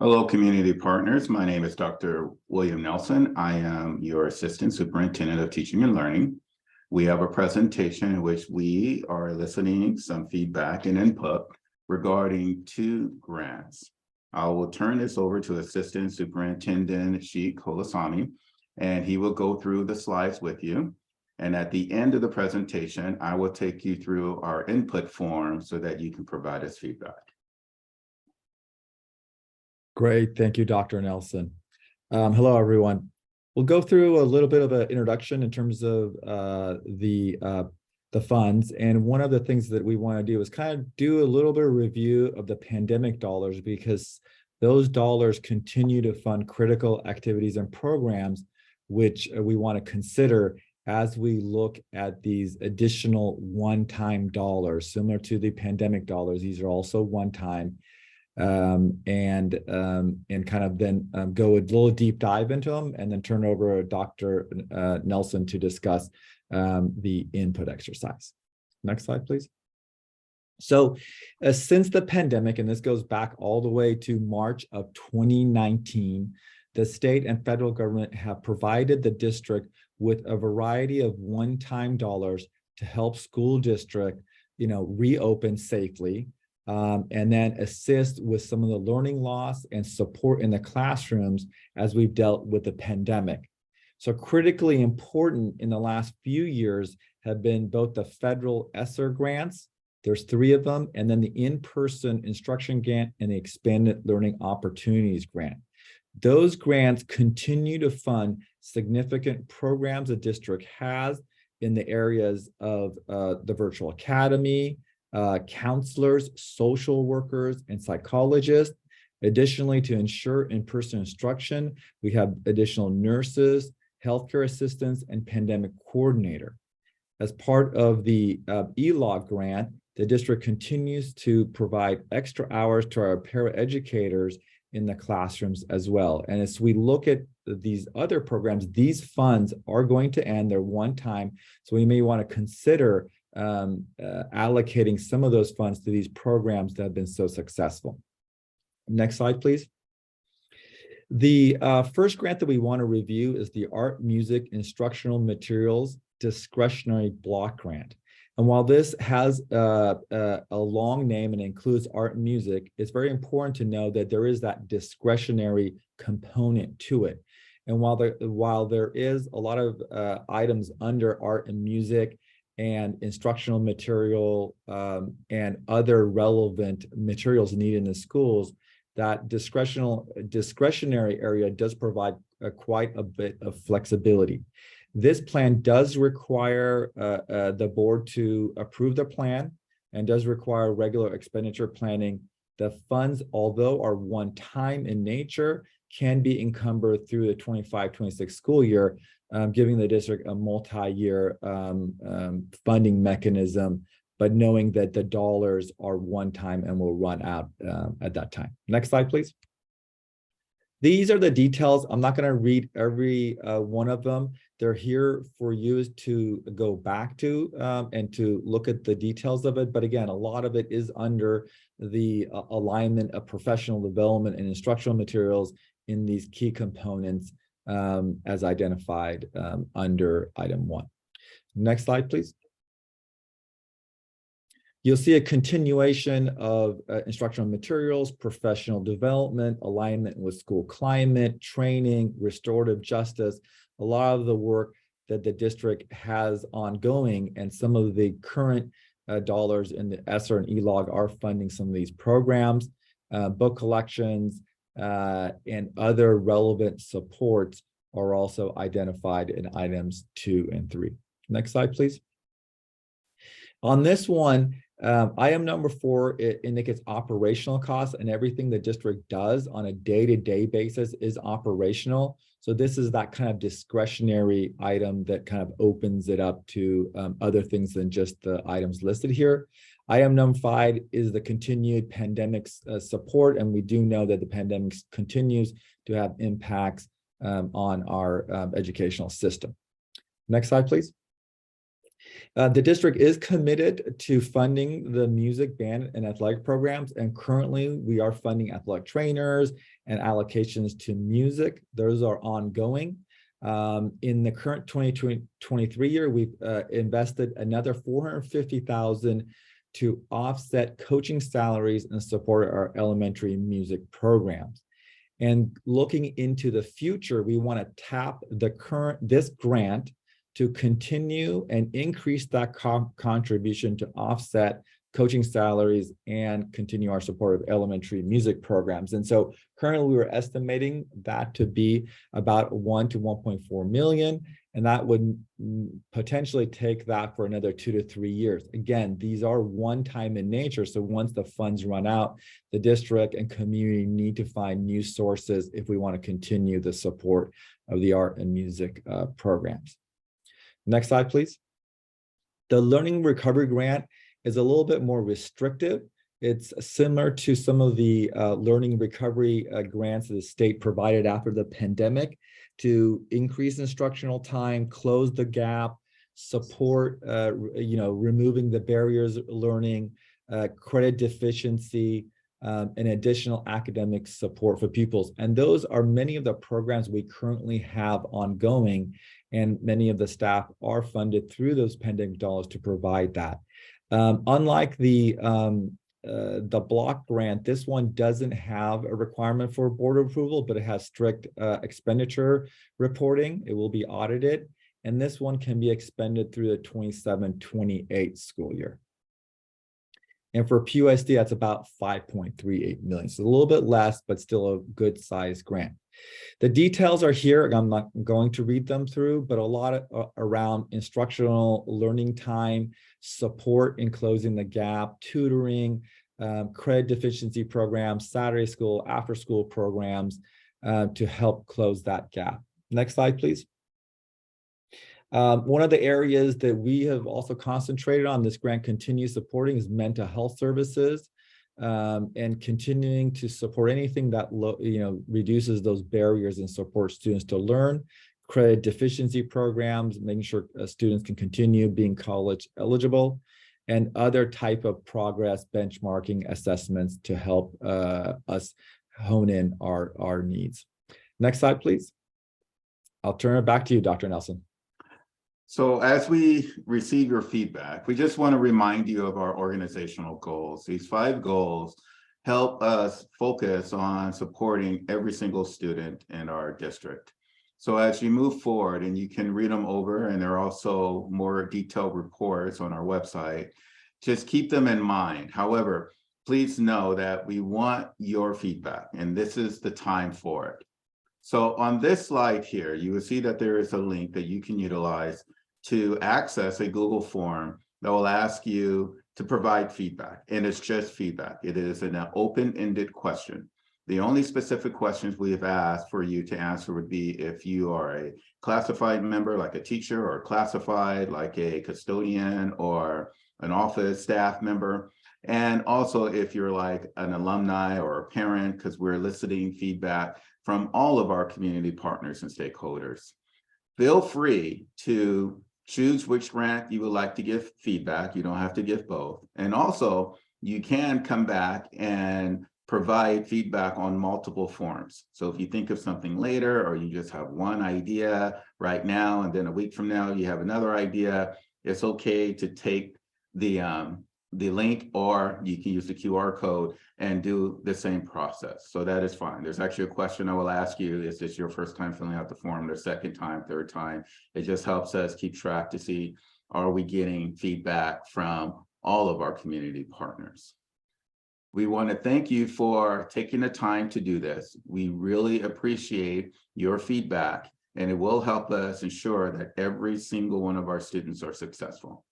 Hello, community partners. My name is Dr. William Nelson. I am your Assistant Superintendent of Teaching and Learning. We have a presentation in which we are listening some feedback and input regarding 2 grants. I will turn this over to Assistant Superintendent Sheikh Kolasami, and he will go through the slides with you. And at the end of the presentation, I will take you through our input form so that you can provide us feedback. Great. Thank you, Dr. Nelson. Hello, everyone. We'll go through a little bit of an introduction in terms of the funds. And one of the things that we want to do is kind of do a little bit of review of the pandemic dollars, because those dollars continue to fund critical activities and programs, which we want to consider as we look at these additional one-time dollars, similar to the pandemic dollars. These are also one-time. And kind of then go a little deep dive into them, and then turn over to Dr. Nelson to discuss the input exercise. Next slide, please. So since the pandemic, and this goes back all the way to March of 2019, the state and federal government have provided the district with a variety of one-time dollars to help school district, reopen safely. And then assist with some of the learning loss and support in the classrooms as we've dealt with the pandemic. So critically important in the last few years have been both the federal ESSER grants, there's 3 of them, and then the in-person instruction grant and the expanded learning opportunities grant. Those grants continue to fund significant programs the district has in the areas of the virtual academy, counselors, social workers, and psychologists. Additionally, to ensure in-person instruction, we have additional nurses, healthcare assistants, and pandemic coordinator. As part of the ELOG grant, the district continues to provide extra hours to our paraeducators in the classrooms as well. And as we look at these other programs, these funds are going to end. They're one time, so we may want to consider allocating some of those funds to these programs that have been so successful. Next slide, please. The first grant that we want to review is the Art, Music, Instructional Materials Discretionary Block Grant. And while this has a long name and includes art and music, it's very important to know that there is that discretionary component to it. And while there is a lot of items under art and music and instructional material and other relevant materials needed in the schools, that discretionary area does provide quite a bit of flexibility. This plan does require the board to approve the plan and does require regular expenditure planning. The funds, although are one-time in nature, can be encumbered through the 25-26 school year, giving the district a multi-year funding mechanism, but knowing that the dollars are one time and will run out at that time. Next slide, please. These are the details. I'm not going to read every one of them. They're here for you to go back to and to look at the details of it. But again, a lot of it is under the alignment of professional development and instructional materials in these key components as identified under item 1. Next slide, please. You'll see a continuation of instructional materials, professional development, alignment with school climate, training, restorative justice, a lot of the work that the district has ongoing, and some of the current dollars in the ESSER and ELOG are funding some of these programs, book collections, and other relevant supports are also identified in items 2 and 3. Next slide, please. On this one, item number 4, it indicates operational costs, and everything the district does on a day-to-day basis is operational. So this is that kind of discretionary item that kind of opens it up to other things than just the items listed here. Item number 5 is the continued pandemic support, and we do know that the pandemic continues to have impacts on our educational system. Next slide, please. The district is committed to funding the music, band, and athletic programs, and currently we are funding athletic trainers and allocations to music. Those are ongoing. In the current 2023 year, we've invested another $450,000 to offset coaching salaries and support our elementary music programs. And looking into the future, we want to tap this grant to continue and increase that contribution to offset coaching salaries and continue our support of elementary music programs. And so currently we were estimating that to be about 1 to 1.4 million, and that would potentially take that for another 2 to 3 years. Again, these are one-time in nature, so once the funds run out, the district and community need to find new sources if we want to continue the support of the art and music programs. Next slide, please. The Learning Recovery Grant is a little bit more restrictive. It's similar to some of the learning recovery grants that the state provided after the pandemic to increase instructional time, close the gap, support, removing the barriers of learning, credit deficiency, and additional academic support for pupils. And those are many of the programs we currently have ongoing, and many of the staff are funded through those pandemic dollars to provide that. Unlike the Bloc grant, this one doesn't have a requirement for board approval, but it has strict expenditure reporting. It will be audited, and this one can be expended through the 27-28 school year. And for PUSD, that's about 5.38 million. So a little bit less, but still a good size grant. The details are here. I'm not going to read them through, but a lot around instructional learning time, support in closing the gap, tutoring, credit deficiency programs, Saturday school, after school programs to help close that gap. Next slide, please. One of the areas that we have also concentrated on, this grant continues supporting, is mental health services, and continuing to support anything that reduces those barriers and supports students to learn, credit deficiency programs, making sure students can continue being college eligible, and other type of progress benchmarking assessments to help us hone in our needs. Next slide, please. I'll turn it back to you, Dr. Nelson. So as we receive your feedback, we just want to remind you of our organizational goals. These 5 goals help us focus on supporting every single student in our district. So as you move forward, and you can read them over, and there are also more detailed reports on our website, just keep them in mind. However, please know that we want your feedback, and this is the time for it. So on this slide here, you will see that there is a link that you can utilize to access a Google form that will ask you to provide feedback. And it's just feedback. It is an open-ended question. The only specific questions we have asked for you to answer would be if you are a classified member, like a teacher, or classified like a custodian or an office staff member. And also if you're like an alumni or a parent, because we're eliciting feedback from all of our community partners and stakeholders. Feel free to choose which grant you would like to give feedback. You don't have to give both. And also, you can come back and provide feedback on multiple forms. So if you think of something later, or you just have one idea right now, and then a week from now, you have another idea, it's okay to take the link, or you can use the QR code and do the same process. So that is fine. There's actually a question I will ask you. Is this your first time filling out the form, the second time, third time? It just helps us keep track to see, are we getting feedback from all of our community partners? We want to thank you for taking the time to do this. We really appreciate your feedback, and it will help us ensure that every single one of our students are successful.